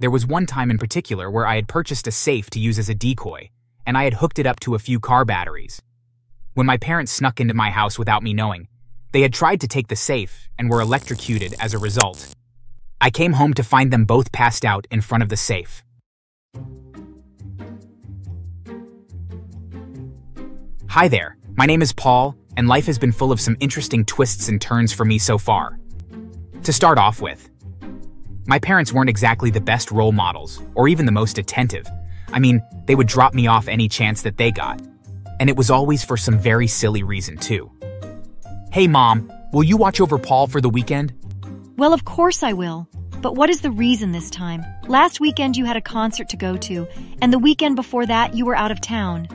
There was one time in particular where I had purchased a safe to use as a decoy, and I had hooked it up to a few car batteries. When my parents snuck into my house without me knowing, they had tried to take the safe and were electrocuted as a result. I came home to find them both passed out in front of the safe. Hi there, my name is Paul, and life has been full of some interesting twists and turns for me so far. To start off with, my parents weren't exactly the best role models, or even the most attentive. I mean, they would drop me off any chance that they got. And it was always for some very silly reason, too. Hey, Mom, will you watch over Paul for the weekend? Well, of course I will. But what is the reason this time? Last weekend you had a concert to go to, and the weekend before that you were out of town.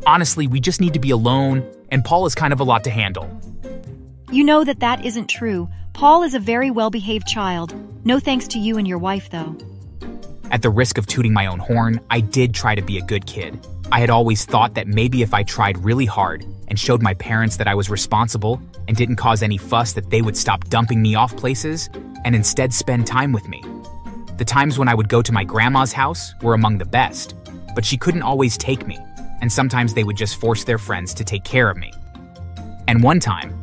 Honestly, we just need to be alone, and Paul is kind of a lot to handle. You know that isn't true. Paul is a very well-behaved child. No thanks to you and your wife, though. At the risk of tooting my own horn, I did try to be a good kid. I had always thought that maybe if I tried really hard and showed my parents that I was responsible and didn't cause any fuss, that they would stop dumping me off places and instead spend time with me. The times when I would go to my grandma's house were among the best, but she couldn't always take me, and sometimes they would just force their friends to take care of me. And one time,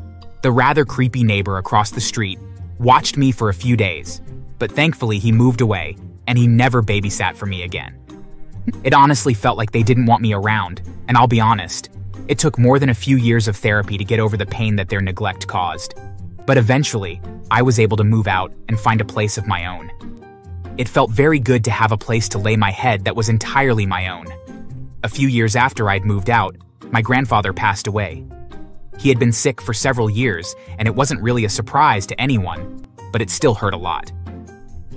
the rather creepy neighbor across the street watched me for a few days, but thankfully he moved away and he never babysat for me again. It honestly felt like they didn't want me around, and I'll be honest, it took more than a few years of therapy to get over the pain that their neglect caused. But eventually, I was able to move out and find a place of my own. It felt very good to have a place to lay my head that was entirely my own. A few years after I'd moved out, my grandfather passed away. He had been sick for several years, and it wasn't really a surprise to anyone, but it still hurt a lot.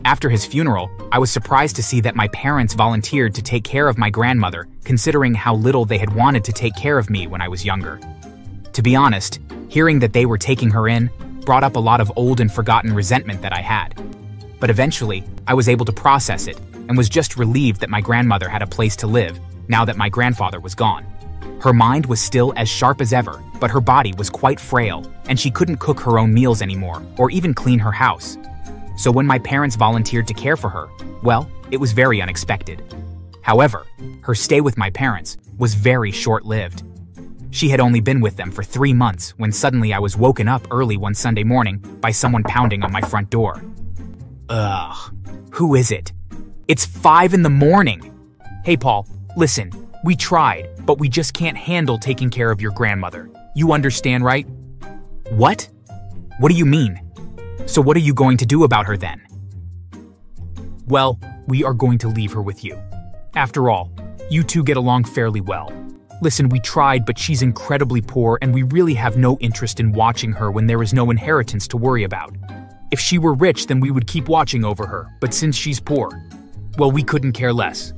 After his funeral, I was surprised to see that my parents volunteered to take care of my grandmother, considering how little they had wanted to take care of me when I was younger. To be honest, hearing that they were taking her in brought up a lot of old and forgotten resentment that I had. But eventually, I was able to process it and was just relieved that my grandmother had a place to live now that my grandfather was gone. Her mind was still as sharp as ever, but her body was quite frail, and she couldn't cook her own meals anymore or even clean her house. So when my parents volunteered to care for her, well, it was very unexpected. However, her stay with my parents was very short-lived. She had only been with them for 3 months when suddenly I was woken up early one Sunday morning by someone pounding on my front door. Ugh, who is it? It's 5 in the morning. Hey, Paul, listen, we tried, but we just can't handle taking care of your grandmother. You understand, right? What? What do you mean? So what are you going to do about her then? Well, we are going to leave her with you. After all, you two get along fairly well. Listen, we tried, but she's incredibly poor, and we really have no interest in watching her when there is no inheritance to worry about. If she were rich, then we would keep watching over her, but since she's poor, well, we couldn't care less.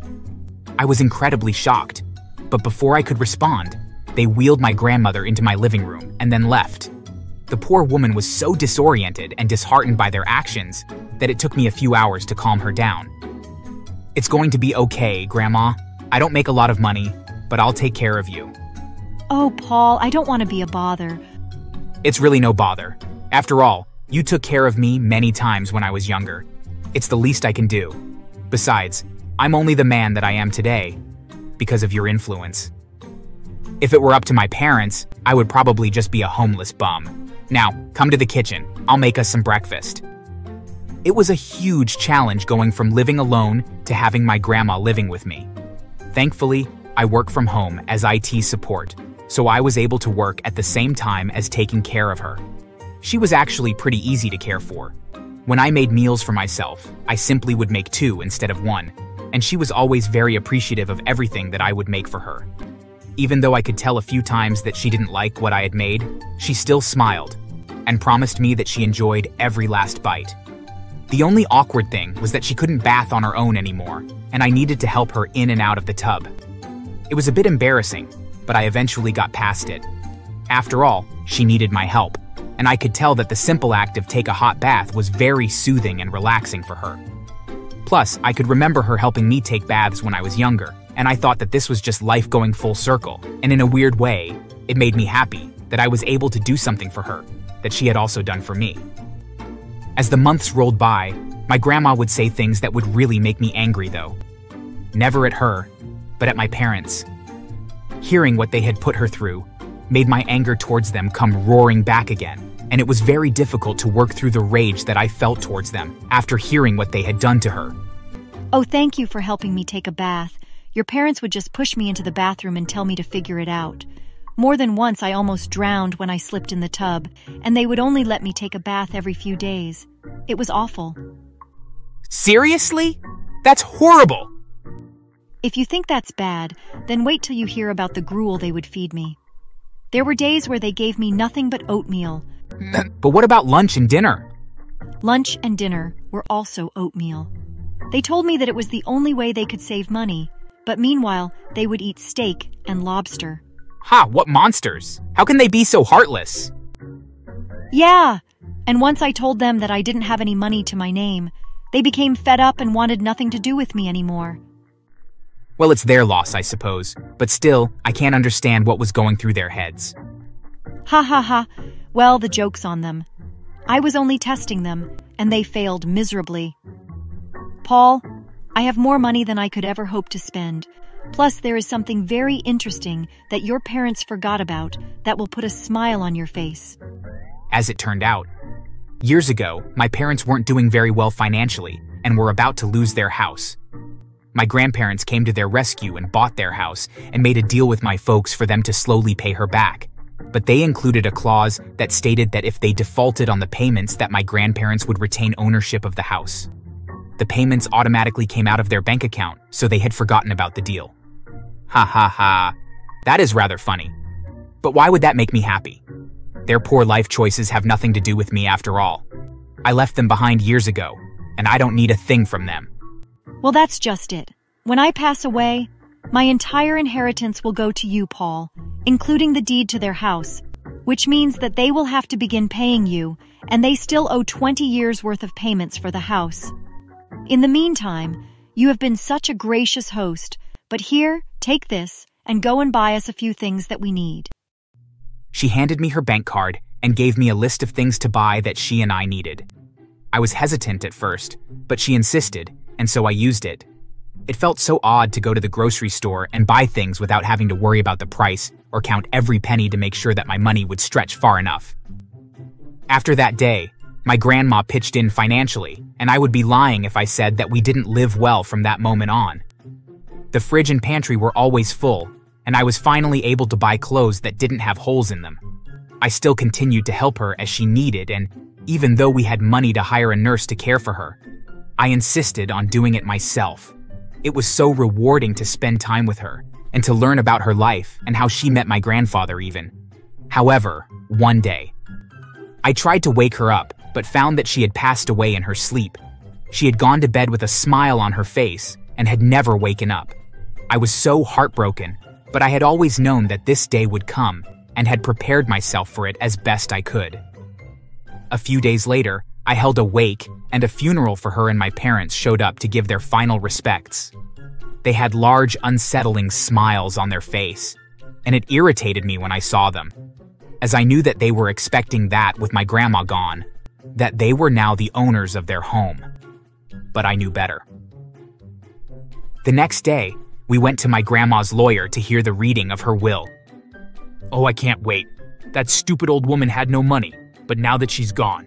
I was incredibly shocked, but before I could respond, they wheeled my grandmother into my living room and then left. The poor woman was so disoriented and disheartened by their actions that it took me a few hours to calm her down. It's going to be okay, Grandma. I don't make a lot of money, but I'll take care of you. Oh, Paul, I don't want to be a bother. It's really no bother. After all, you took care of me many times when I was younger. It's the least I can do. Besides, I'm only the man that I am today because of your influence. If it were up to my parents, I would probably just be a homeless bum. Now, come to the kitchen. I'll make us some breakfast. It was a huge challenge going from living alone to having my grandma living with me. Thankfully, I work from home as IT support, so I was able to work at the same time as taking care of her. She was actually pretty easy to care for. When I made meals for myself, I simply would make 2 instead of 1, and she was always very appreciative of everything that I would make for her. Even though I could tell a few times that she didn't like what I had made, she still smiled and promised me that she enjoyed every last bite. The only awkward thing was that she couldn't bath on her own anymore, and I needed to help her in and out of the tub. It was a bit embarrassing, but I eventually got past it. After all, she needed my help, and I could tell that the simple act of take a hot bath was very soothing and relaxing for her. Plus, I could remember her helping me take baths when I was younger, and I thought that this was just life going full circle, and in a weird way, it made me happy that I was able to do something for her that she had also done for me. As the months rolled by, My grandma would say things that would really make me angry, though. Never at her, but at my parents. Hearing what they had put her through made my anger towards them come roaring back again, and it was very difficult to work through the rage that I felt towards them after hearing what they had done to her. Oh, thank you for helping me take a bath. Your parents would just push me into the bathroom and tell me to figure it out. More than once I almost drowned when I slipped in the tub, and they would only let me take a bath every few days. It was awful. Seriously? That's horrible! If you think that's bad, then wait till you hear about the gruel they would feed me. There were days where they gave me nothing but oatmeal. But what about lunch and dinner? Lunch and dinner were also oatmeal. They told me that it was the only way they could save money, but meanwhile, they would eat steak and lobster. Ha, what monsters! How can they be so heartless? Yeah, and once I told them that I didn't have any money to my name, they became fed up and wanted nothing to do with me anymore. Well, it's their loss, I suppose, but still, I can't understand what was going through their heads. Ha ha ha. Well, the joke's on them. I was only testing them, and they failed miserably. Paul, I have more money than I could ever hope to spend. Plus, there is something very interesting that your parents forgot about that will put a smile on your face. As it turned out, years ago, my parents weren't doing very well financially and were about to lose their house. My grandparents came to their rescue and bought their house and made a deal with my folks for them to slowly pay her back. But they included a clause that stated that if they defaulted on the payments, that my grandparents would retain ownership of the house. The payments automatically came out of their bank account, so they had forgotten about the deal. Ha ha ha. That is rather funny. But why would that make me happy? Their poor life choices have nothing to do with me after all. I left them behind years ago, and I don't need a thing from them. Well, that's just it. When I pass away, my entire inheritance will go to you, Paul, including the deed to their house, which means that they will have to begin paying you, and they still owe 20 years' worth of payments for the house. In the meantime, you have been such a gracious host, but here, take this, and go and buy us a few things that we need. She handed me her bank card and gave me a list of things to buy that she and I needed. I was hesitant at first, but she insisted, and so I used it. It felt so odd to go to the grocery store and buy things without having to worry about the price or count every penny to make sure that my money would stretch far enough. After that day, my grandma pitched in financially, and I would be lying if I said that we didn't live well from that moment on. The fridge and pantry were always full, and I was finally able to buy clothes that didn't have holes in them. I still continued to help her as she needed, and even though we had money to hire a nurse to care for her, I insisted on doing it myself. It was so rewarding to spend time with her and to learn about her life and how she met my grandfather even. However, one day, I tried to wake her up, but found that she had passed away in her sleep. She had gone to bed with a smile on her face and had never waken up. I was so heartbroken, but I had always known that this day would come and had prepared myself for it as best I could. A few days later, I held a wake, and a funeral for her and my parents showed up to give their final respects. They had large, unsettling smiles on their face, and it irritated me when I saw them, as I knew that they were expecting that with my grandma gone, that they were now the owners of their home. But I knew better. The next day, we went to my grandma's lawyer to hear the reading of her will. Oh, I can't wait. That stupid old woman had no money, but now that she's gone,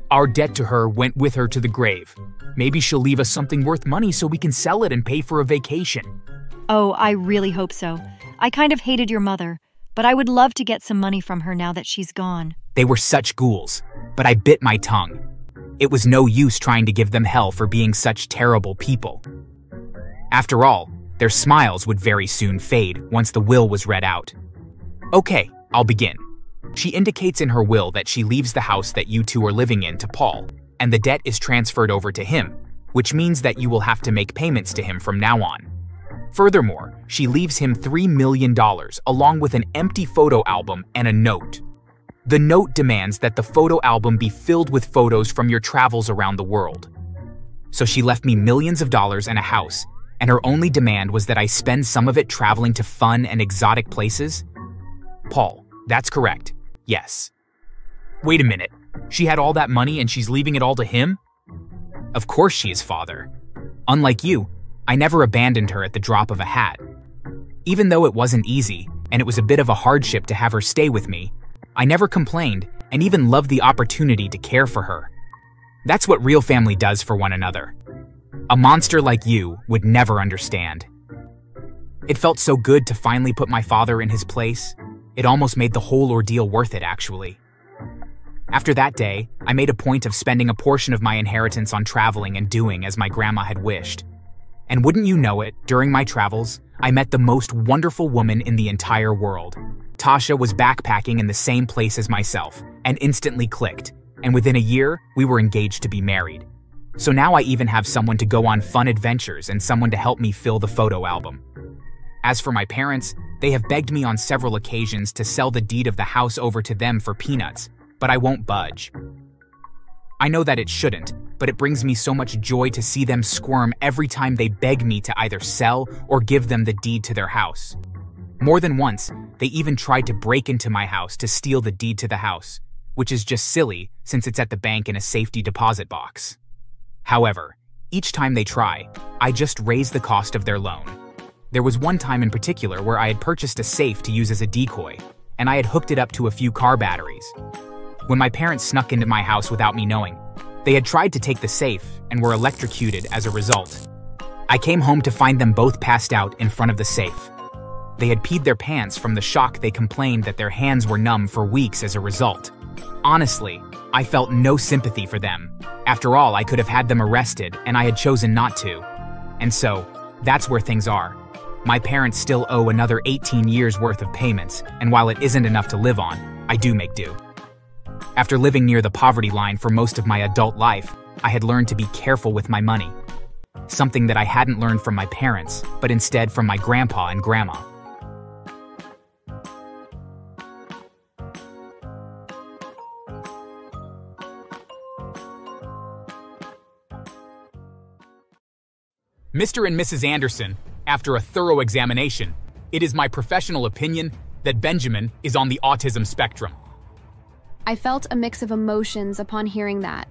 our debt to her went with her to the grave. Maybe she'll leave us something worth money so we can sell it and pay for a vacation. Oh, I really hope so. I kind of hated your mother, but I would love to get some money from her now that she's gone. They were such ghouls, but I bit my tongue. It was no use trying to give them hell for being such terrible people. After all, their smiles would very soon fade once the will was read out. Okay, I'll begin. She indicates in her will that she leaves the house that you two are living in to Paul, and the debt is transferred over to him, which means that you will have to make payments to him from now on. Furthermore, she leaves him $3 million along with an empty photo album and a note. The note demands that the photo album be filled with photos from your travels around the world. So she left me millions of dollars and a house, and her only demand was that I spend some of it traveling to fun and exotic places? Paul, that's correct. Yes. Wait a minute. She had all that money and she's leaving it all to him? Of course she is father. Unlike you, I never abandoned her at the drop of a hat. Even though it wasn't easy, and it was a bit of a hardship to have her stay with me, I never complained and even loved the opportunity to care for her. That's what real family does for one another. A monster like you would never understand. It felt so good to finally put my father in his place. It almost made the whole ordeal worth it, actually. After that day, I made a point of spending a portion of my inheritance on traveling and doing as my grandma had wished. And wouldn't you know it, during my travels, I met the most wonderful woman in the entire world. Tasha was backpacking in the same place as myself, and instantly clicked, and within a year, we were engaged to be married. So now I even have someone to go on fun adventures and someone to help me fill the photo album. As for my parents, they have begged me on several occasions to sell the deed of the house over to them for peanuts, but I won't budge. I know that it shouldn't, but it brings me so much joy to see them squirm every time they beg me to either sell or give them the deed to their house. More than once, they even tried to break into my house to steal the deed to the house, which is just silly since it's at the bank in a safety deposit box. However, each time they try, I just raise the cost of their loan. There was one time in particular where I had purchased a safe to use as a decoy, and I had hooked it up to a few car batteries. When my parents snuck into my house without me knowing, they had tried to take the safe and were electrocuted as a result. I came home to find them both passed out in front of the safe. They had peed their pants from the shock. They complained that their hands were numb for weeks as a result. Honestly, I felt no sympathy for them. After all, I could have had them arrested, and I had chosen not to. And so, that's where things are. My parents still owe another 18 years worth of payments, and while it isn't enough to live on, I do make do. After living near the poverty line for most of my adult life, I had learned to be careful with my money. Something that I hadn't learned from my parents, but instead from my grandpa and grandma. Mr. and Mrs. Anderson, after a thorough examination, it is my professional opinion that Benjamin is on the autism spectrum. I felt a mix of emotions upon hearing that.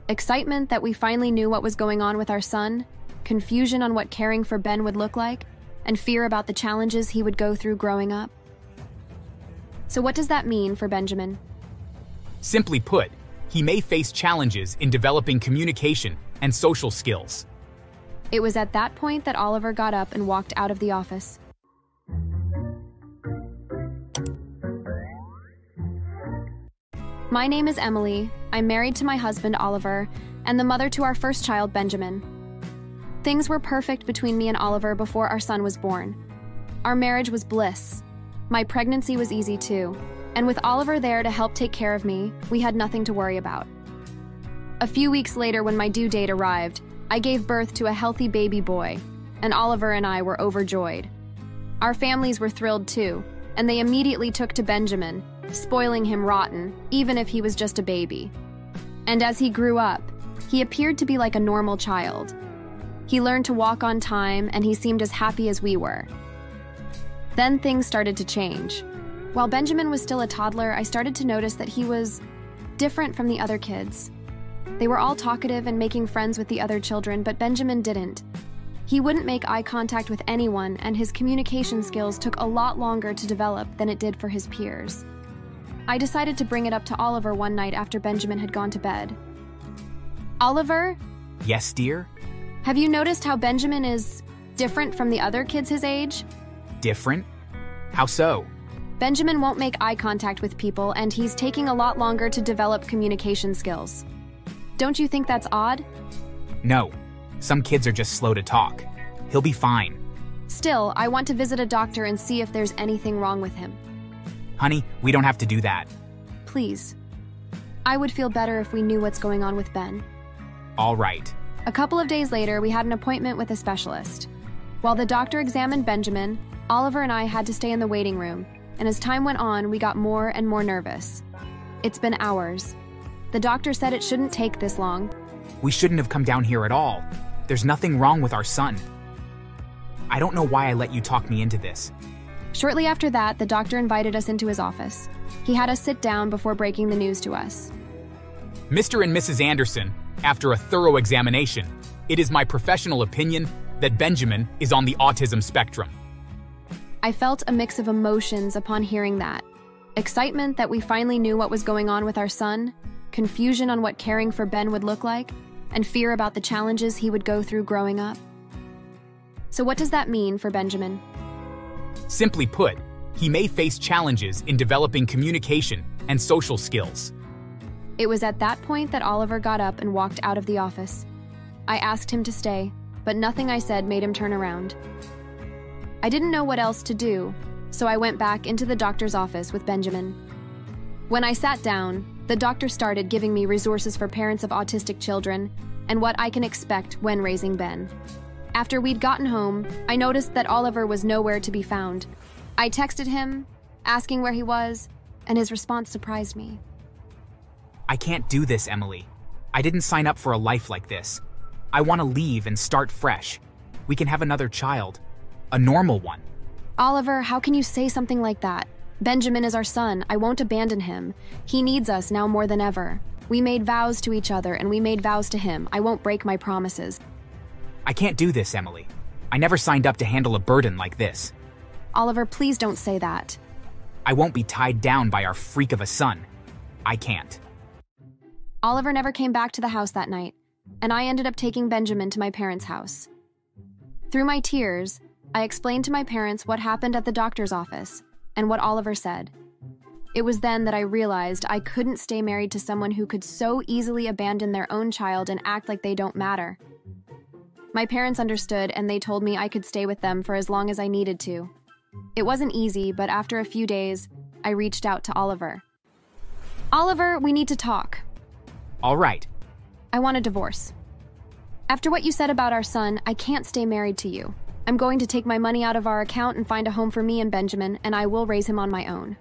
Excitement that we finally knew what was going on with our son, confusion on what caring for Ben would look like, and fear about the challenges he would go through growing up. So what does that mean for Benjamin? Simply put, he may face challenges in developing communication and social skills. It was at that point that Oliver got up and walked out of the office. My name is Emily. I'm married to my husband, Oliver, and the mother to our first child, Benjamin. Things were perfect between me and Oliver before our son was born. Our marriage was bliss. My pregnancy was easy too, and with Oliver there to help take care of me, we had nothing to worry about. A few weeks later, when my due date arrived, I gave birth to a healthy baby boy, and Oliver and I were overjoyed. Our families were thrilled too, and they immediately took to Benjamin, spoiling him rotten, even if he was just a baby. And as he grew up, he appeared to be like a normal child. He learned to walk on time, and he seemed as happy as we were. Then things started to change. While Benjamin was still a toddler, I started to notice that he was different from the other kids. They were all talkative and making friends with the other children, but Benjamin didn't. He wouldn't make eye contact with anyone, and his communication skills took a lot longer to develop than it did for his peers. I decided to bring it up to Oliver one night after Benjamin had gone to bed. Oliver? Yes, dear? Have you noticed how Benjamin is different from the other kids his age? Different? How so? Benjamin won't make eye contact with people, and he's taking a lot longer to develop communication skills. Don't you think that's odd? No. Some kids are just slow to talk. He'll be fine. Still, I want to visit a doctor and see if there's anything wrong with him. Honey, we don't have to do that. Please. I would feel better if we knew what's going on with Ben. All right. A couple of days later, we had an appointment with a specialist. While the doctor examined Benjamin, Oliver and I had to stay in the waiting room, and as time went on, we got more and more nervous. It's been hours. The doctor said it shouldn't take this long. We shouldn't have come down here at all. There's nothing wrong with our son. I don't know why I let you talk me into this. Shortly after that, the doctor invited us into his office. He had us sit down before breaking the news to us. Mr. and Mrs. Anderson, After a thorough examination, it is my professional opinion that Benjamin is on the autism spectrum. I felt a mix of emotions upon hearing that. Excitement that we finally knew what was going on with our son, confusion on what caring for Ben would look like, and fear about the challenges he would go through growing up. So what does that mean for Benjamin? Simply put, he may face challenges in developing communication and social skills. It was at that point that Oliver got up and walked out of the office. I asked him to stay, but nothing I said made him turn around. I didn't know what else to do, so I went back into the doctor's office with Benjamin. When I sat down, the doctor started giving me resources for parents of autistic children and what I can expect when raising Ben. After we'd gotten home, I noticed that Oliver was nowhere to be found. I texted him, asking where he was, and his response surprised me. I can't do this, Emily. I didn't sign up for a life like this. I want to leave and start fresh. We can have another child. A normal one. Oliver, how can you say something like that? Benjamin is our son. I won't abandon him. He needs us now more than ever. We made vows to each other, and we made vows to him. I won't break my promises. I can't do this, Emily. I never signed up to handle a burden like this. Oliver, please don't say that. I won't be tied down by our freak of a son. I can't. Oliver never came back to the house that night, and I ended up taking Benjamin to my parents' house. Through my tears, I explained to my parents what happened at the doctor's office and what Oliver said. It was then that I realized I couldn't stay married to someone who could so easily abandon their own child and act like they don't matter. My parents understood, and they told me I could stay with them for as long as I needed to. It wasn't easy, but after a few days, I reached out to Oliver. Oliver, we need to talk. All right. I want a divorce. After what you said about our son, I can't stay married to you. I'm going to take my money out of our account and find a home for me and Benjamin, and I will raise him on my own.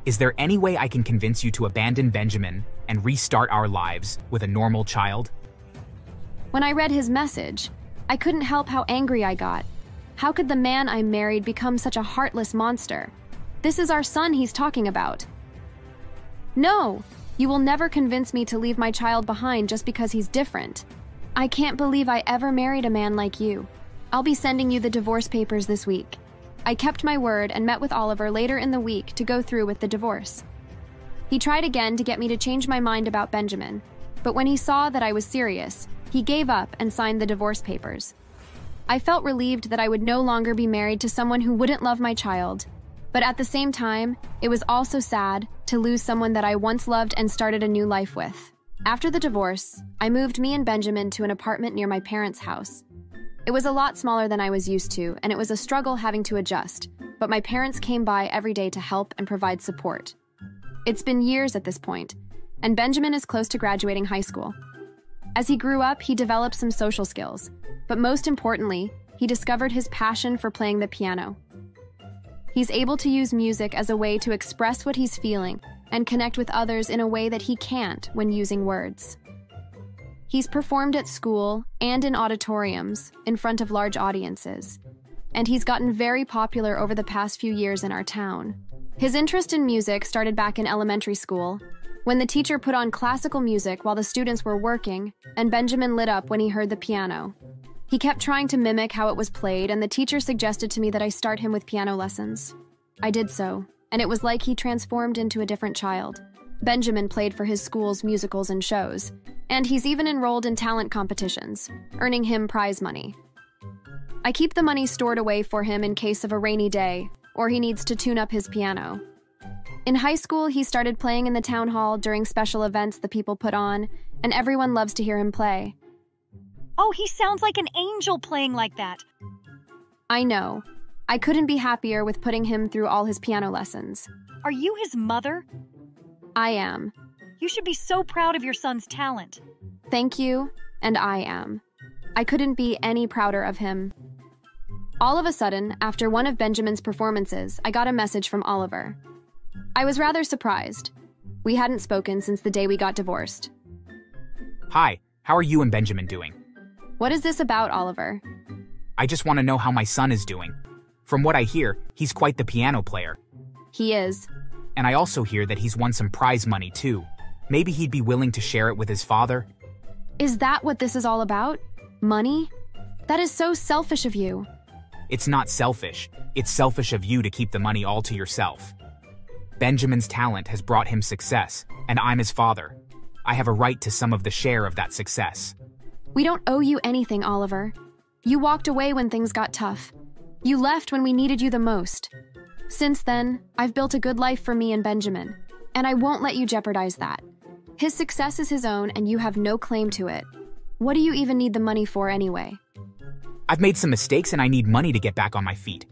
Is there any way I can convince you to abandon Benjamin and restart our lives with a normal child? When I read his message, I couldn't help how angry I got. How could the man I married become such a heartless monster? This is our son he's talking about. No, you will never convince me to leave my child behind just because he's different. I can't believe I ever married a man like you. I'll be sending you the divorce papers this week. I kept my word and met with Oliver later in the week to go through with the divorce. He tried again to get me to change my mind about Benjamin, but when he saw that I was serious, he gave up and signed the divorce papers. I felt relieved that I would no longer be married to someone who wouldn't love my child, but at the same time, it was also sad to lose someone that I once loved and started a new life with. After the divorce, I moved me and Benjamin to an apartment near my parents' house. It was a lot smaller than I was used to, and it was a struggle having to adjust, but my parents came by every day to help and provide support. It's been years at this point, and Benjamin is close to graduating high school. As he grew up, he developed some social skills, but most importantly, he discovered his passion for playing the piano. He's able to use music as a way to express what he's feeling and connect with others in a way that he can't when using words. He's performed at school and in auditoriums in front of large audiences, and he's gotten very popular over the past few years in our town. His interest in music started back in elementary school, when the teacher put on classical music while the students were working, and Benjamin lit up when he heard the piano. He kept trying to mimic how it was played, and the teacher suggested to me that I start him with piano lessons. I did so, and it was like he transformed into a different child. Benjamin played for his school's musicals and shows, and he's even enrolled in talent competitions, earning him prize money. I keep the money stored away for him in case of a rainy day, or he needs to tune up his piano. In high school, he started playing in the town hall during special events the people put on, and everyone loves to hear him play. Oh, he sounds like an angel playing like that. I know. I couldn't be happier with putting him through all his piano lessons. Are you his mother? I am. You should be so proud of your son's talent. Thank you, and I am. I couldn't be any prouder of him. All of a sudden, after one of Benjamin's performances, I got a message from Oliver. I was rather surprised. We hadn't spoken since the day we got divorced. Hi, how are you and Benjamin doing? What is this about, Oliver? I just want to know how my son is doing. From what I hear, he's quite the piano player. He is. And I also hear that he's won some prize money too. Maybe he'd be willing to share it with his father? Is that what this is all about? Money? That is so selfish of you. It's not selfish. It's selfish of you to keep the money all to yourself. Benjamin's talent has brought him success, and I'm his father. I have a right to some of the share of that success. We don't owe you anything, Oliver. You walked away when things got tough. You left when we needed you the most. Since then, I've built a good life for me and Benjamin, and I won't let you jeopardize that. His success is his own, and you have no claim to it. What do you even need the money for anyway? I've made some mistakes and I need money to get back on my feet.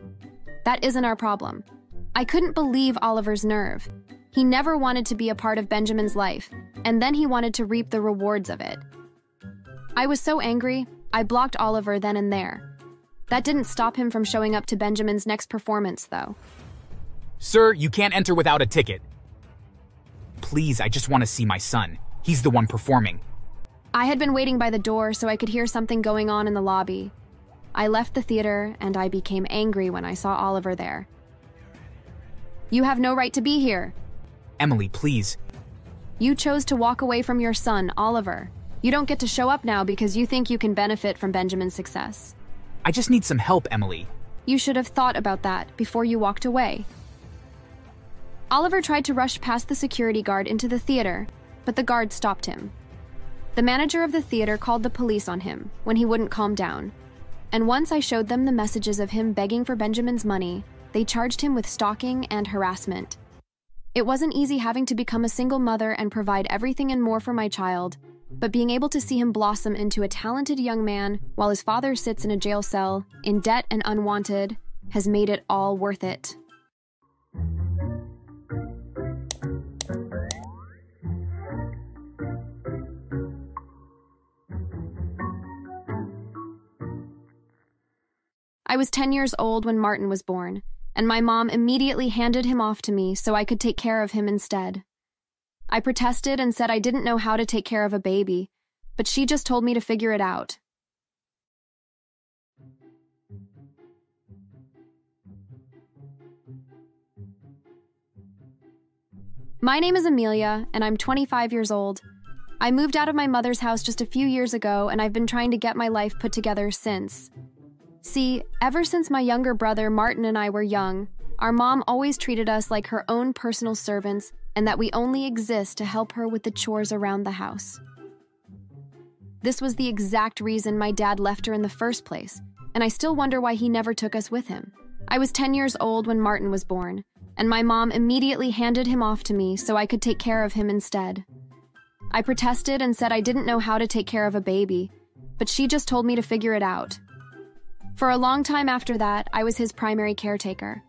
That isn't our problem. I couldn't believe Oliver's nerve. He never wanted to be a part of Benjamin's life, and then he wanted to reap the rewards of it. I was so angry, I blocked Oliver then and there. That didn't stop him from showing up to Benjamin's next performance, though. Sir, you can't enter without a ticket. Please, I just want to see my son. He's the one performing. I had been waiting by the door so I could hear something going on in the lobby. I left the theater, and I became angry when I saw Oliver there. You have no right to be here. Emily, please. You chose to walk away from your son, Oliver. You don't get to show up now because you think you can benefit from Benjamin's success. I just need some help, Emily. You should have thought about that before you walked away. Oliver tried to rush past the security guard into the theater, but the guard stopped him. The manager of the theater called the police on him when he wouldn't calm down. And once I showed them the messages of him begging for Benjamin's money, they charged him with stalking and harassment. It wasn't easy having to become a single mother and provide everything and more for my child, but being able to see him blossom into a talented young man while his father sits in a jail cell, in debt and unwanted, has made it all worth it. I was 10 years old when Martin was born, and my mom immediately handed him off to me so I could take care of him instead. I protested and said I didn't know how to take care of a baby, but she just told me to figure it out. My name is Amelia, and I'm 25 years old. I moved out of my mother's house just a few years ago, and I've been trying to get my life put together since. See, ever since my younger brother Martin and I were young, our mom always treated us like her own personal servants and that we only exist to help her with the chores around the house. This was the exact reason my dad left her in the first place, and I still wonder why he never took us with him. I was 10 years old when Martin was born, and my mom immediately handed him off to me so I could take care of him instead. I protested and said I didn't know how to take care of a baby, but she just told me to figure it out. For a long time after that, I was his primary caretaker.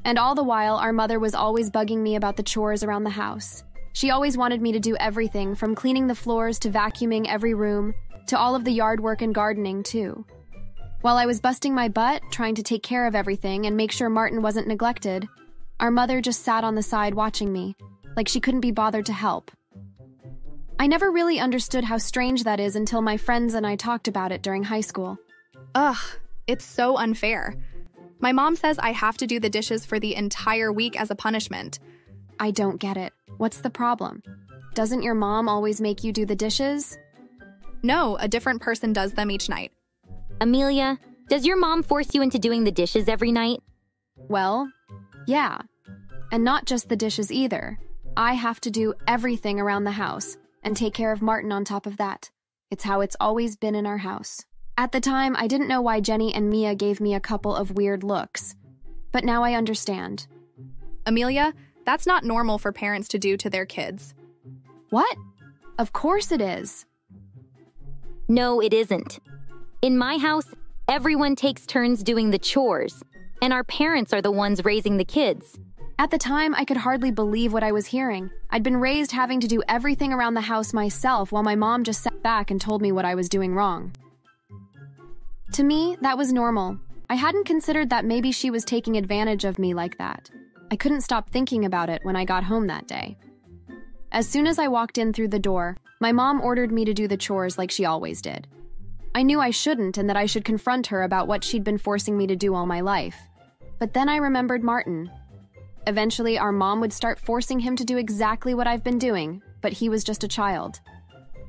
And all the while, our mother was always bugging me about the chores around the house. She always wanted me to do everything, from cleaning the floors to vacuuming every room, to all of the yard work and gardening, too. While I was busting my butt, trying to take care of everything and make sure Martin wasn't neglected, our mother just sat on the side watching me, like she couldn't be bothered to help. I never really understood how strange that is until my friends and I talked about it during high school. Ugh. It's so unfair. My mom says I have to do the dishes for the entire week as a punishment. I don't get it. What's the problem? Doesn't your mom always make you do the dishes? No, a different person does them each night. Amelia, does your mom force you into doing the dishes every night? Well, yeah. And not just the dishes either. I have to do everything around the house and take care of Martin on top of that. It's how it's always been in our house. At the time, I didn't know why Jenny and Mia gave me a couple of weird looks. But now I understand. Amelia, that's not normal for parents to do to their kids. What? Of course it is. No, it isn't. In my house, everyone takes turns doing the chores, and our parents are the ones raising the kids. At the time, I could hardly believe what I was hearing. I'd been raised having to do everything around the house myself while my mom just sat back and told me what I was doing wrong. To me, that was normal. I hadn't considered that maybe she was taking advantage of me like that. I couldn't stop thinking about it when I got home that day. As soon as I walked in through the door, my mom ordered me to do the chores like she always did. I knew I shouldn't and that I should confront her about what she'd been forcing me to do all my life. But then I remembered Martin. Eventually, our mom would start forcing him to do exactly what I've been doing, but he was just a child.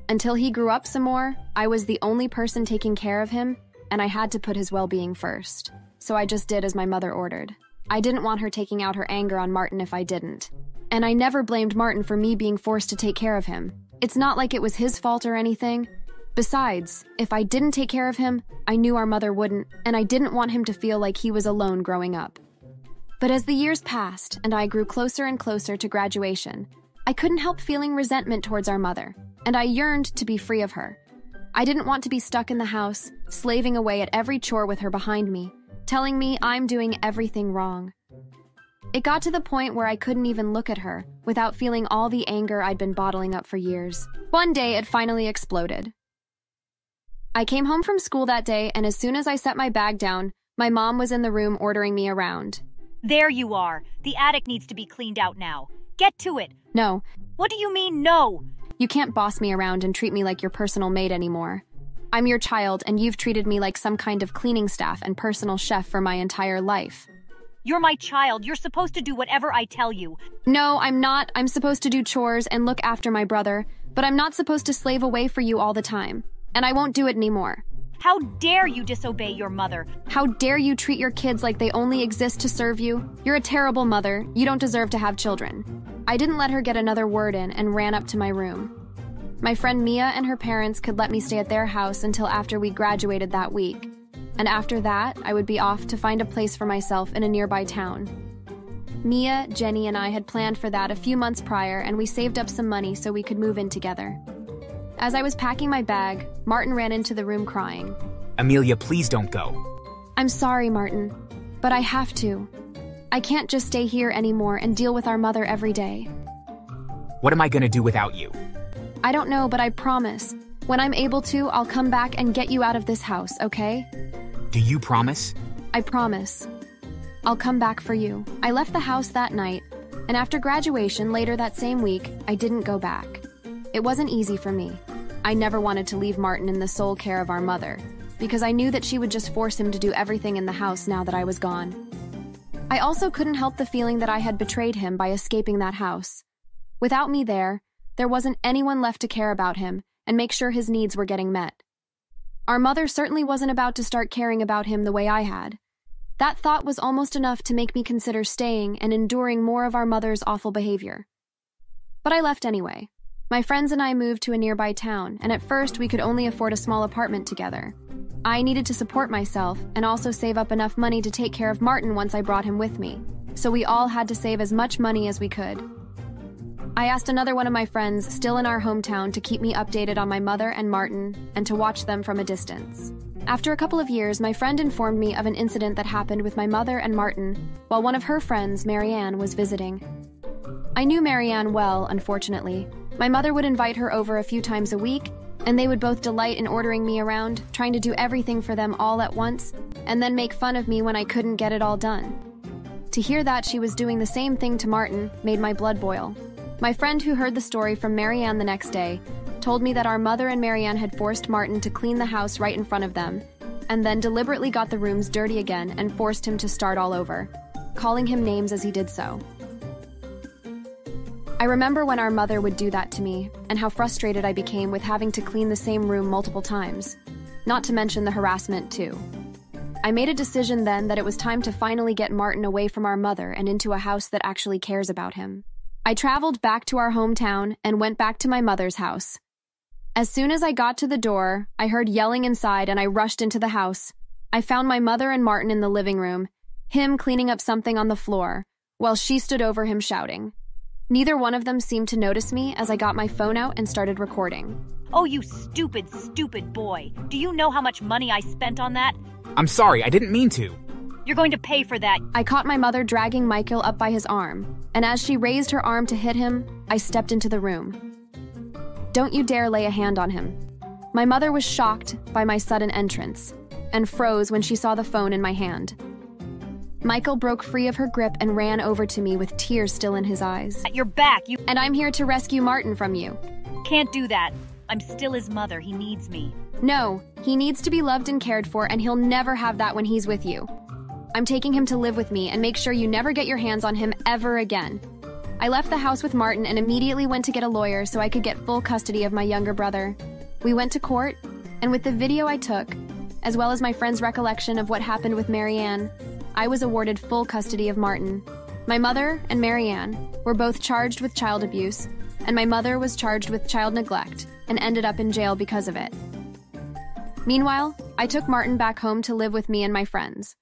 Until he grew up some more, I was the only person taking care of him, and I had to put his well-being first. So I just did as my mother ordered. I didn't want her taking out her anger on Martin if I didn't. And I never blamed Martin for me being forced to take care of him. It's not like it was his fault or anything. Besides, if I didn't take care of him, I knew our mother wouldn't, and I didn't want him to feel like he was alone growing up. But as the years passed and I grew closer and closer to graduation, I couldn't help feeling resentment towards our mother, and I yearned to be free of her. I didn't want to be stuck in the house, slaving away at every chore with her behind me, telling me I'm doing everything wrong. It got to the point where I couldn't even look at her without feeling all the anger I'd been bottling up for years. One day, it finally exploded. I came home from school that day, and as soon as I set my bag down, my mom was in the room ordering me around. There you are. The attic needs to be cleaned out now. Get to it. No. What do you mean, no? You can't boss me around and treat me like your personal maid anymore. I'm your child, and you've treated me like some kind of cleaning staff and personal chef for my entire life. You're my child. You're supposed to do whatever I tell you. No, I'm not. I'm supposed to do chores and look after my brother, but I'm not supposed to slave away for you all the time. And I won't do it anymore. How dare you disobey your mother? How dare you treat your kids like they only exist to serve you? You're a terrible mother. You don't deserve to have children. I didn't let her get another word in and ran up to my room. My friend Mia and her parents could let me stay at their house until after we graduated that week. And after that, I would be off to find a place for myself in a nearby town. Mia, Jenny, and I had planned for that a few months prior, and we saved up some money so we could move in together. As I was packing my bag, Martin ran into the room crying. Amelia, please don't go. I'm sorry, Martin, but I have to. I can't just stay here anymore and deal with our mother every day. What am I gonna do without you? I don't know, but I promise. When I'm able to, I'll come back and get you out of this house, okay? Do you promise? I promise. I'll come back for you. I left the house that night, and after graduation later that same week, I didn't go back. It wasn't easy for me. I never wanted to leave Martin in the sole care of our mother, because I knew that she would just force him to do everything in the house now that I was gone. I also couldn't help the feeling that I had betrayed him by escaping that house. Without me there wasn't anyone left to care about him and make sure his needs were getting met. Our mother certainly wasn't about to start caring about him the way I had. That thought was almost enough to make me consider staying and enduring more of our mother's awful behavior. But I left anyway. My friends and I moved to a nearby town, and at first we could only afford a small apartment together. I needed to support myself and also save up enough money to take care of Martin once I brought him with me, so we all had to save as much money as we could. I asked another one of my friends still in our hometown to keep me updated on my mother and Martin and to watch them from a distance. After a couple of years, my friend informed me of an incident that happened with my mother and Martin while one of her friends, Marianne, was visiting. I knew Marianne well, unfortunately. My mother would invite her over a few times a week, and they would both delight in ordering me around, trying to do everything for them all at once, and then make fun of me when I couldn't get it all done. To hear that she was doing the same thing to Martin made my blood boil. My friend who heard the story from Marianne the next day told me that our mother and Marianne had forced Martin to clean the house right in front of them, and then deliberately got the rooms dirty again and forced him to start all over, calling him names as he did so. I remember when our mother would do that to me, and how frustrated I became with having to clean the same room multiple times, not to mention the harassment too. I made a decision then that it was time to finally get Martin away from our mother and into a house that actually cares about him. I traveled back to our hometown and went back to my mother's house. As soon as I got to the door, I heard yelling inside and I rushed into the house. I found my mother and Martin in the living room, him cleaning up something on the floor, while she stood over him shouting. Neither one of them seemed to notice me as I got my phone out and started recording. Oh, you stupid, stupid boy. Do you know how much money I spent on that? I'm sorry, I didn't mean to. You're going to pay for that. I caught my mother dragging Michael up by his arm, and as she raised her arm to hit him, I stepped into the room. Don't you dare lay a hand on him. My mother was shocked by my sudden entrance, and froze when she saw the phone in my hand. Michael broke free of her grip and ran over to me with tears still in his eyes. You're back, And I'm here to rescue Martin from you. Can't do that. I'm still his mother. He needs me. No, he needs to be loved and cared for, and he'll never have that when he's with you. I'm taking him to live with me and make sure you never get your hands on him ever again. I left the house with Martin and immediately went to get a lawyer so I could get full custody of my younger brother. We went to court, and with the video I took, as well as my friend's recollection of what happened with Marianne, I was awarded full custody of Martin. My mother and Marianne were both charged with child abuse, and my mother was charged with child neglect and ended up in jail because of it. Meanwhile, I took Martin back home to live with me and my friends.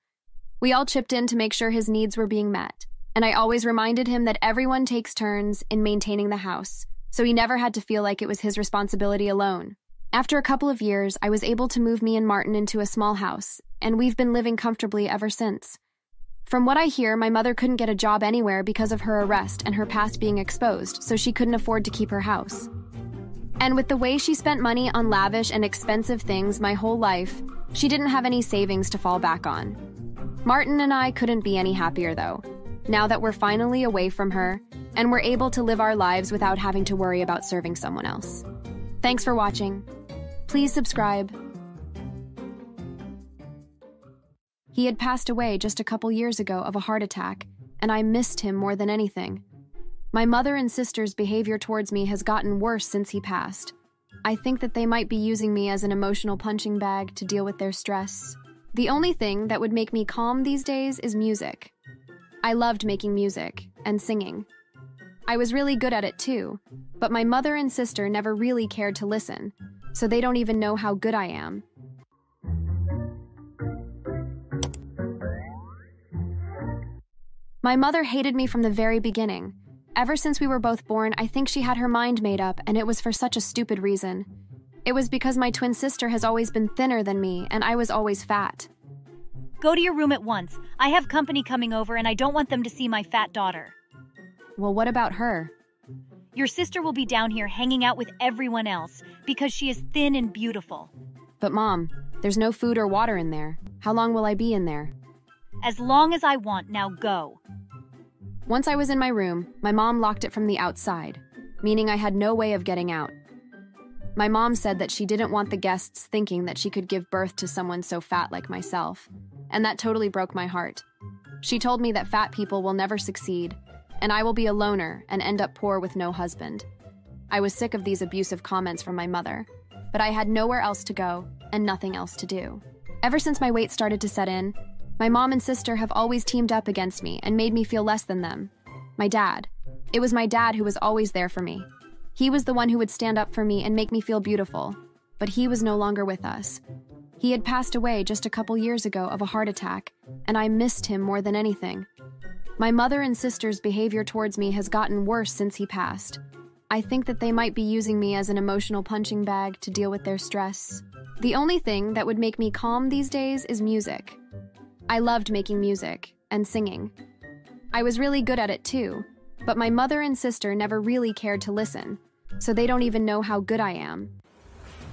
We all chipped in to make sure his needs were being met, and I always reminded him that everyone takes turns in maintaining the house, so he never had to feel like it was his responsibility alone. After a couple of years, I was able to move me and Martin into a small house, and we've been living comfortably ever since. From what I hear, my mother couldn't get a job anywhere because of her arrest and her past being exposed, so she couldn't afford to keep her house. And with the way she spent money on lavish and expensive things my whole life, she didn't have any savings to fall back on. Martin and I couldn't be any happier, though, now that we're finally away from her, and we're able to live our lives without having to worry about serving someone else. Thanks for watching. Please subscribe. He had passed away just a couple years ago of a heart attack, and I missed him more than anything. My mother and sister's behavior towards me has gotten worse since he passed. I think that they might be using me as an emotional punching bag to deal with their stress. The only thing that would make me calm these days is music. I loved making music and singing. I was really good at it too, but my mother and sister never really cared to listen, so they don't even know how good I am. My mother hated me from the very beginning. Ever since we were both born, I think she had her mind made up, and it was for such a stupid reason. It was because my twin sister has always been thinner than me, and I was always fat. Go to your room at once. I have company coming over and I don't want them to see my fat daughter. Well, what about her? Your sister will be down here hanging out with everyone else because she is thin and beautiful. But Mom, there's no food or water in there. How long will I be in there? As long as I want, now go. Once I was in my room, my mom locked it from the outside, meaning I had no way of getting out. My mom said that she didn't want the guests thinking that she could give birth to someone so fat like myself, and that totally broke my heart. She told me that fat people will never succeed, and I will be a loner and end up poor with no husband. I was sick of these abusive comments from my mother, but I had nowhere else to go and nothing else to do. Ever since my weight started to set in, my mom and sister have always teamed up against me and made me feel less than them. My dad. It was my dad who was always there for me. He was the one who would stand up for me and make me feel beautiful, but he was no longer with us. He had passed away just a couple years ago of a heart attack, and I missed him more than anything. My mother and sister's behavior towards me has gotten worse since he passed. I think that they might be using me as an emotional punching bag to deal with their stress. The only thing that would make me calm these days is music. I loved making music and singing. I was really good at it too, but my mother and sister never really cared to listen, so they don't even know how good I am.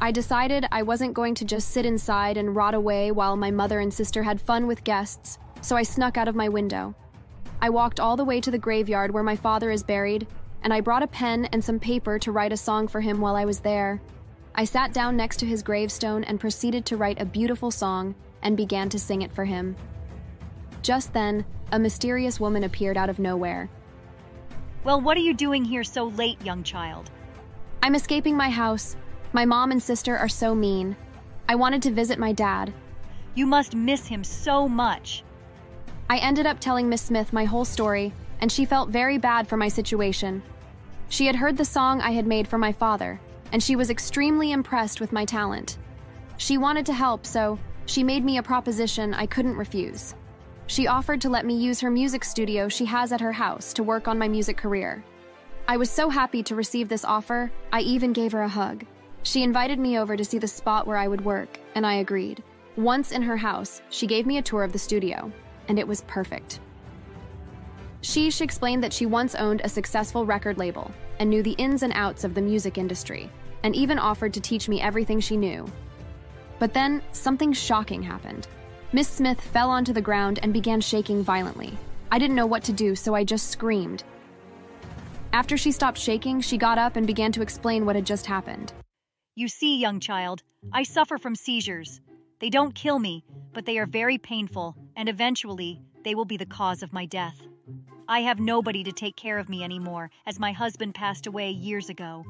I decided I wasn't going to just sit inside and rot away while my mother and sister had fun with guests, so I snuck out of my window. I walked all the way to the graveyard where my father is buried, and I brought a pen and some paper to write a song for him while I was there. I sat down next to his gravestone and proceeded to write a beautiful song and began to sing it for him. Just then, a mysterious woman appeared out of nowhere. Well, what are you doing here so late, young child? I'm escaping my house. My mom and sister are so mean. I wanted to visit my dad. You must miss him so much. I ended up telling Miss Smith my whole story, and she felt very bad for my situation. She had heard the song I had made for my father, and she was extremely impressed with my talent. She wanted to help, so she made me a proposition I couldn't refuse. She offered to let me use her music studio she has at her house to work on my music career. I was so happy to receive this offer, I even gave her a hug. She invited me over to see the spot where I would work, and I agreed. Once in her house, she gave me a tour of the studio, and it was perfect. She explained that she once owned a successful record label and knew the ins and outs of the music industry, and even offered to teach me everything she knew. But then, something shocking happened. Miss Smith fell onto the ground and began shaking violently. I didn't know what to do, so I just screamed. After she stopped shaking, she got up and began to explain what had just happened. You see, young child, I suffer from seizures. They don't kill me, but they are very painful, and eventually, they will be the cause of my death. I have nobody to take care of me anymore, as my husband passed away years ago.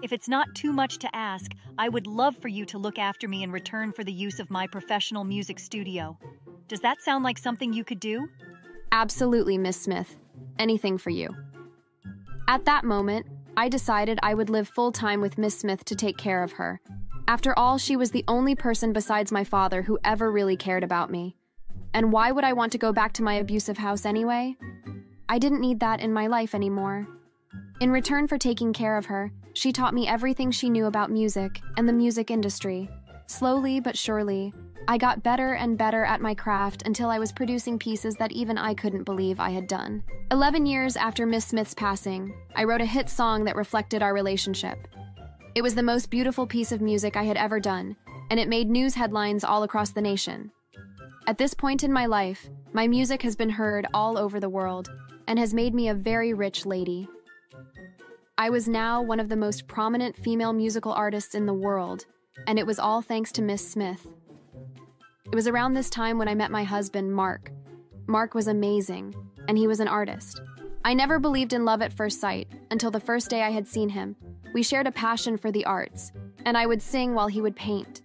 If it's not too much to ask, I would love for you to look after me in return for the use of my professional music studio. Does that sound like something you could do? Absolutely, Miss Smith. Anything for you. At that moment, I decided I would live full-time with Miss Smith to take care of her. After all, she was the only person besides my father who ever really cared about me. And why would I want to go back to my abusive house anyway? I didn't need that in my life anymore. In return for taking care of her, she taught me everything she knew about music and the music industry. Slowly but surely, I got better and better at my craft until I was producing pieces that even I couldn't believe I had done. 11 years after Miss Smith's passing, I wrote a hit song that reflected our relationship. It was the most beautiful piece of music I had ever done, and it made news headlines all across the nation. At this point in my life, my music has been heard all over the world and has made me a very rich lady. I was now one of the most prominent female musical artists in the world, and it was all thanks to Miss Smith. It was around this time when I met my husband, Mark. Mark was amazing, and he was an artist. I never believed in love at first sight until the first day I had seen him. We shared a passion for the arts, and I would sing while he would paint.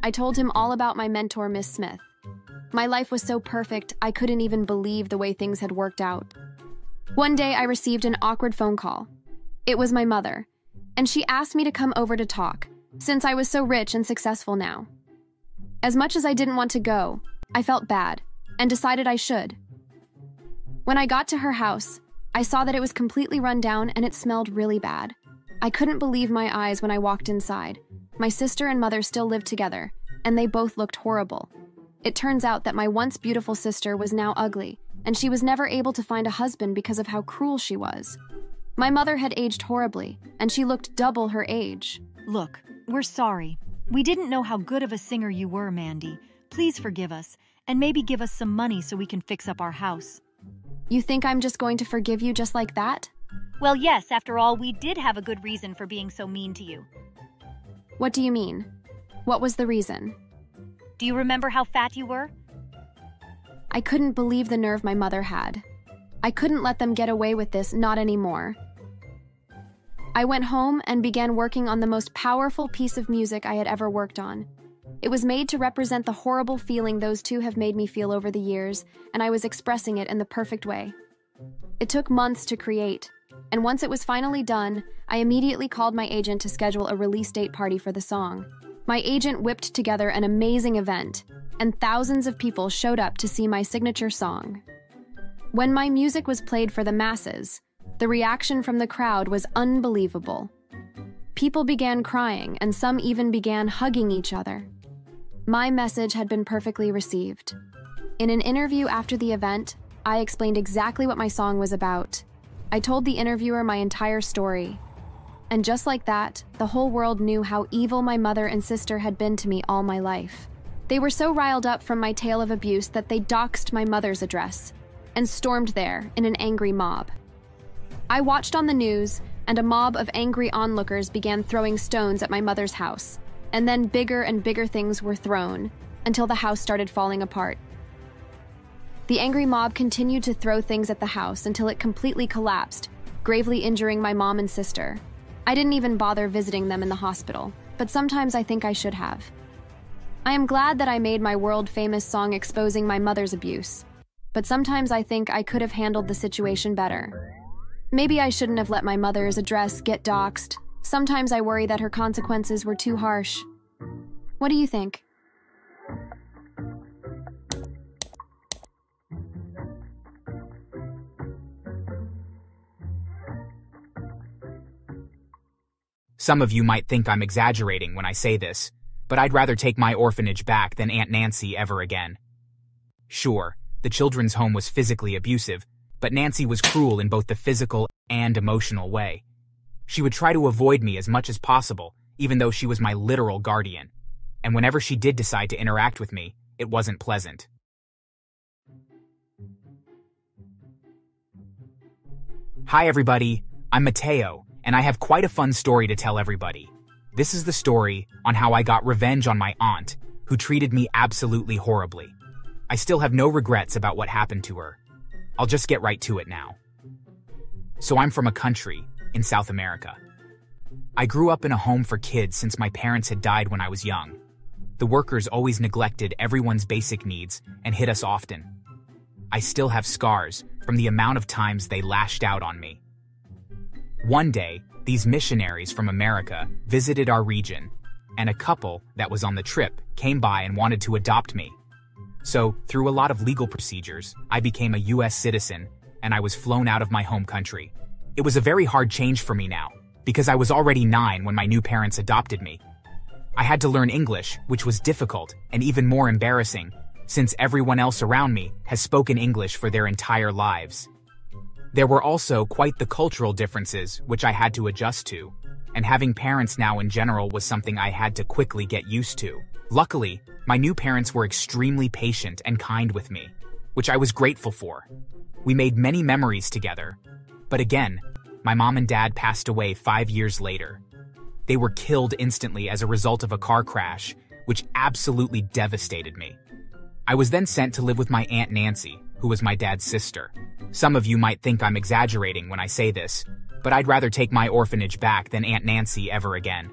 I told him all about my mentor, Miss Smith. My life was so perfect, I couldn't even believe the way things had worked out. One day, I received an awkward phone call. It was my mother, and she asked me to come over to talk, since I was so rich and successful now. As much as I didn't want to go, I felt bad, and decided I should. When I got to her house, I saw that it was completely run down and it smelled really bad. I couldn't believe my eyes when I walked inside. My sister and mother still lived together, and they both looked horrible. It turns out that my once beautiful sister was now ugly, and she was never able to find a husband because of how cruel she was. My mother had aged horribly, and she looked double her age. Look, we're sorry. We didn't know how good of a singer you were, Mandy. Please forgive us, and maybe give us some money so we can fix up our house. You think I'm just going to forgive you just like that? Well, yes, after all, we did have a good reason for being so mean to you. What do you mean? What was the reason? Do you remember how fat you were? I couldn't believe the nerve my mother had. I couldn't let them get away with this, not anymore. I went home and began working on the most powerful piece of music I had ever worked on. It was made to represent the horrible feeling those two have made me feel over the years, and I was expressing it in the perfect way. It took months to create, and once it was finally done, I immediately called my agent to schedule a release date party for the song. My agent whipped together an amazing event, and thousands of people showed up to see my signature song. When my music was played for the masses, the reaction from the crowd was unbelievable. People began crying, and some even began hugging each other. My message had been perfectly received. In an interview after the event, I explained exactly what my song was about. I told the interviewer my entire story. And just like that, the whole world knew how evil my mother and sister had been to me all my life. They were so riled up from my tale of abuse that they doxed my mother's address and stormed there in an angry mob. I watched on the news, and a mob of angry onlookers began throwing stones at my mother's house, and then bigger and bigger things were thrown until the house started falling apart. The angry mob continued to throw things at the house until it completely collapsed, gravely injuring my mom and sister. I didn't even bother visiting them in the hospital, but sometimes I think I should have. I am glad that I made my world-famous song exposing my mother's abuse, but sometimes I think I could have handled the situation better. Maybe I shouldn't have let my mother's address get doxed. Sometimes I worry that her consequences were too harsh. What do you think? Some of you might think I'm exaggerating when I say this, but I'd rather take my orphanage back than Aunt Nancy ever again. Sure, the children's home was physically abusive, but Nancy was cruel in both the physical and emotional way. She would try to avoid me as much as possible, even though she was my literal guardian. And whenever she did decide to interact with me, it wasn't pleasant. Hi everybody, I'm Mateo, and I have quite a fun story to tell everybody. This is the story on how I got revenge on my aunt, who treated me absolutely horribly. I still have no regrets about what happened to her. I'll just get right to it now. So I'm from a country in South America. I grew up in a home for kids since my parents had died when I was young. The workers always neglected everyone's basic needs and hit us often. I still have scars from the amount of times they lashed out on me. One day, these missionaries from America visited our region, and a couple that was on the trip came by and wanted to adopt me. So, through a lot of legal procedures, I became a US citizen, and I was flown out of my home country. It was a very hard change for me now, because I was already 9 when my new parents adopted me. I had to learn English, which was difficult and even more embarrassing, since everyone else around me has spoken English for their entire lives. There were also quite the cultural differences which I had to adjust to, and having parents now in general was something I had to quickly get used to. Luckily, my new parents were extremely patient and kind with me, which I was grateful for. We made many memories together, but again, my mom and dad passed away 5 years later. They were killed instantly as a result of a car crash, which absolutely devastated me. I was then sent to live with my Aunt Nancy, who was my dad's sister. Some of you might think I'm exaggerating when I say this, but I'd rather take my orphanage back than Aunt Nancy ever again.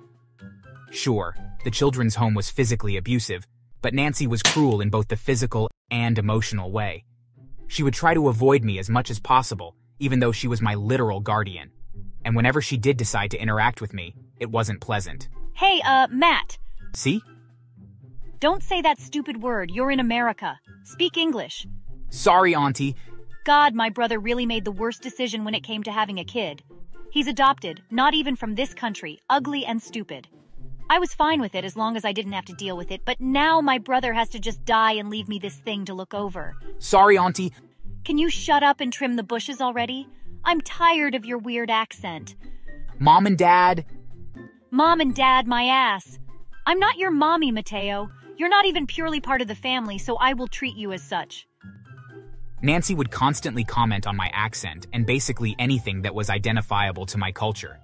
Sure, the children's home was physically abusive, but Nancy was cruel in both the physical and emotional way. She would try to avoid me as much as possible, even though she was my literal guardian. And whenever she did decide to interact with me, it wasn't pleasant. Hey, Matt. See? Don't say that stupid word. You're in America. Speak English. Sorry, Auntie. God, my brother really made the worst decision when it came to having a kid. He's adopted, not even from this country, ugly and stupid. I was fine with it as long as I didn't have to deal with it, but now my brother has to just die and leave me this thing to look over. Sorry, Auntie. Can you shut up and trim the bushes already? I'm tired of your weird accent. Mom and Dad. Mom and Dad, my ass. I'm not your mommy, Mateo. You're not even purely part of the family, so I will treat you as such. Nancy would constantly comment on my accent and basically anything that was identifiable to my culture.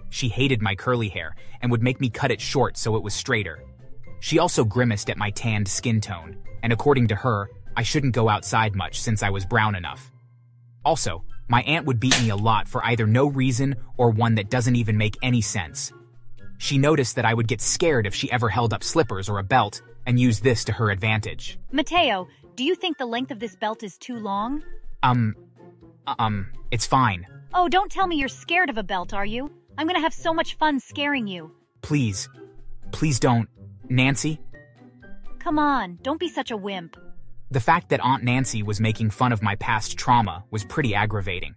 She hated my curly hair and would make me cut it short so it was straighter. She also grimaced at my tanned skin tone, and according to her, I shouldn't go outside much since I was brown enough. Also, my aunt would beat me a lot for either no reason or one that doesn't even make any sense. She noticed that I would get scared if she ever held up slippers or a belt and used this to her advantage. Mateo, do you think the length of this belt is too long? It's fine. Oh, don't tell me you're scared of a belt, are you? I'm gonna have so much fun scaring you. Please don't, Nancy. Come on, don't be such a wimp. The fact that Aunt Nancy was making fun of my past trauma was pretty aggravating.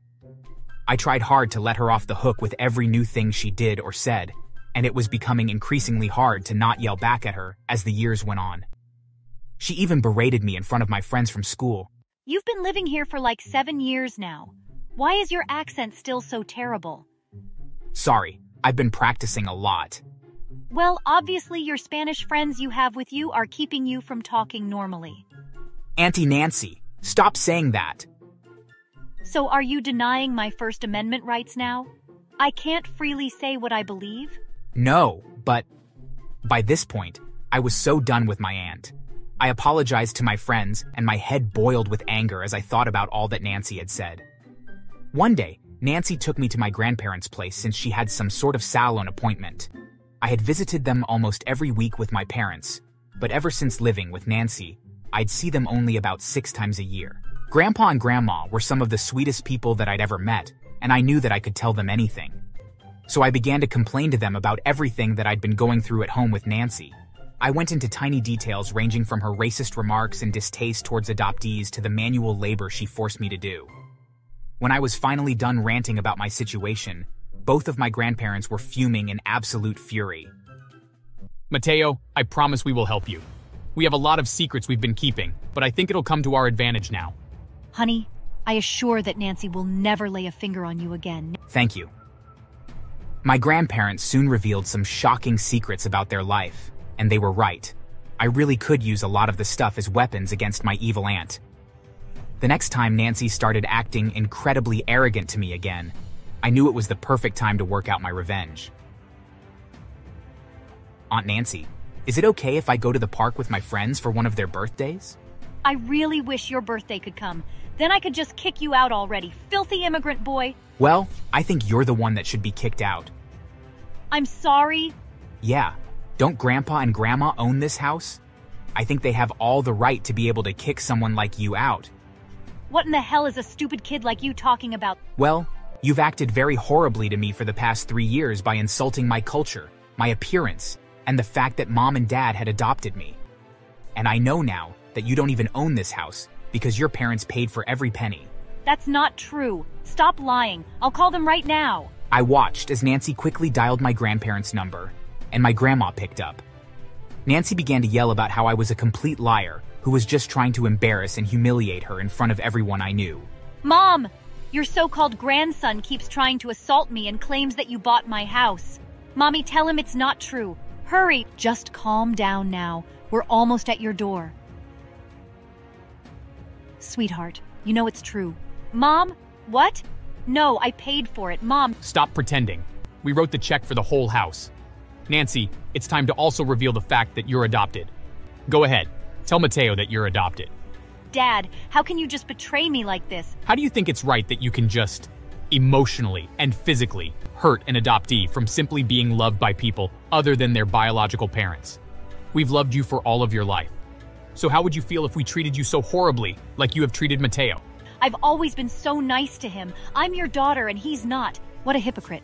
I tried hard to let her off the hook with every new thing she did or said, and it was becoming increasingly hard to not yell back at her as the years went on. She even berated me in front of my friends from school. You've been living here for like 7 years now. Why is your accent still so terrible? Sorry, I've been practicing a lot. Well, obviously your Spanish friends you have with you are keeping you from talking normally. Auntie Nancy, stop saying that. So are you denying my First Amendment rights now? I can't freely say what I believe? No, but by this point, I was so done with my aunt. I apologized to my friends, and my head boiled with anger as I thought about all that Nancy had said. One day, Nancy took me to my grandparents' place since she had some sort of salon appointment. I had visited them almost every week with my parents, but ever since living with Nancy, I'd see them only about 6 times a year. Grandpa and Grandma were some of the sweetest people that I'd ever met, and I knew that I could tell them anything. So I began to complain to them about everything that I'd been going through at home with Nancy. I went into tiny details ranging from her racist remarks and distaste towards adoptees to the manual labor she forced me to do. When I was finally done ranting about my situation, both of my grandparents were fuming in absolute fury. Mateo, I promise we will help you. We have a lot of secrets we've been keeping, but I think it'll come to our advantage now. Honey, I assure that Nancy will never lay a finger on you again. Thank you. My grandparents soon revealed some shocking secrets about their life, and they were right. I really could use a lot of the stuff as weapons against my evil aunt. The next time Nancy started acting incredibly arrogant to me again, I knew it was the perfect time to work out my revenge. Aunt Nancy, is it okay if I go to the park with my friends for one of their birthdays? I really wish your birthday could come. Then I could just kick you out already, filthy immigrant boy. Well, I think you're the one that should be kicked out. I'm sorry. Yeah, don't Grandpa and Grandma own this house? I think they have all the right to be able to kick someone like you out. What in the hell is a stupid kid like you talking about? Well, you've acted very horribly to me for the past 3 years by insulting my culture, my appearance, and the fact that Mom and Dad had adopted me. And I know now that you don't even own this house because your parents paid for every penny. That's not true. Stop lying. I'll call them right now. I watched as Nancy quickly dialed my grandparents' number, and my grandma picked up. Nancy began to yell about how I was a complete liar who was just trying to embarrass and humiliate her in front of everyone I knew. Mom! Your so-called grandson keeps trying to assault me and claims that you bought my house. Mommy, tell him it's not true. Hurry! Just calm down now. We're almost at your door. Sweetheart, you know it's true. Mom? What? No, I paid for it, Mom. Stop pretending. We wrote the check for the whole house. Nancy, it's time to also reveal the fact that you're adopted. Go ahead. Tell Mateo that you're adopted. Dad, how can you just betray me like this? How do you think it's right that you can just emotionally and physically hurt an adoptee from simply being loved by people other than their biological parents? We've loved you for all of your life. So how would you feel if we treated you so horribly like you have treated Mateo? I've always been so nice to him. I'm your daughter and he's not. What a hypocrite.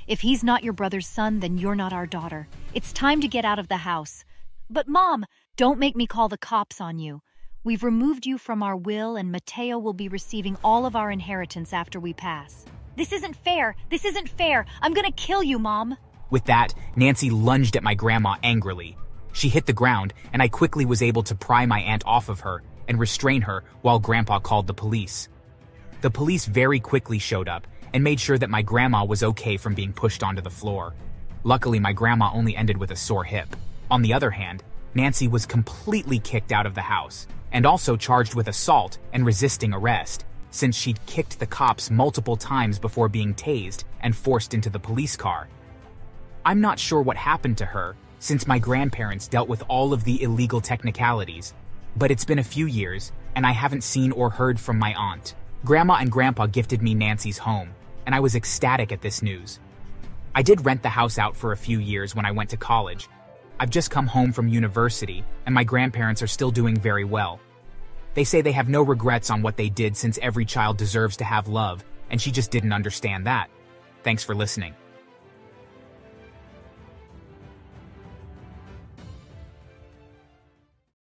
If he's not your brother's son, then you're not our daughter. It's time to get out of the house. But Mom, don't make me call the cops on you. We've removed you from our will and Mateo will be receiving all of our inheritance after we pass. This isn't fair. This isn't fair. I'm gonna kill you, Mom. With that, Nancy lunged at my grandma angrily. She hit the ground, and I quickly was able to pry my aunt off of her and restrain her while Grandpa called the police. The police very quickly showed up and made sure that my grandma was okay from being pushed onto the floor. Luckily, my grandma only ended with a sore hip. On the other hand, Nancy was completely kicked out of the house and also charged with assault and resisting arrest, since she'd kicked the cops multiple times before being tased and forced into the police car. I'm not sure what happened to her, since my grandparents dealt with all of the illegal technicalities, but it's been a few years, and I haven't seen or heard from my aunt. Grandma and Grandpa gifted me Nancy's home, and I was ecstatic at this news. I did rent the house out for a few years when I went to college. I've just come home from university, and my grandparents are still doing very well. They say they have no regrets on what they did since every child deserves to have love, and she just didn't understand that. Thanks for listening.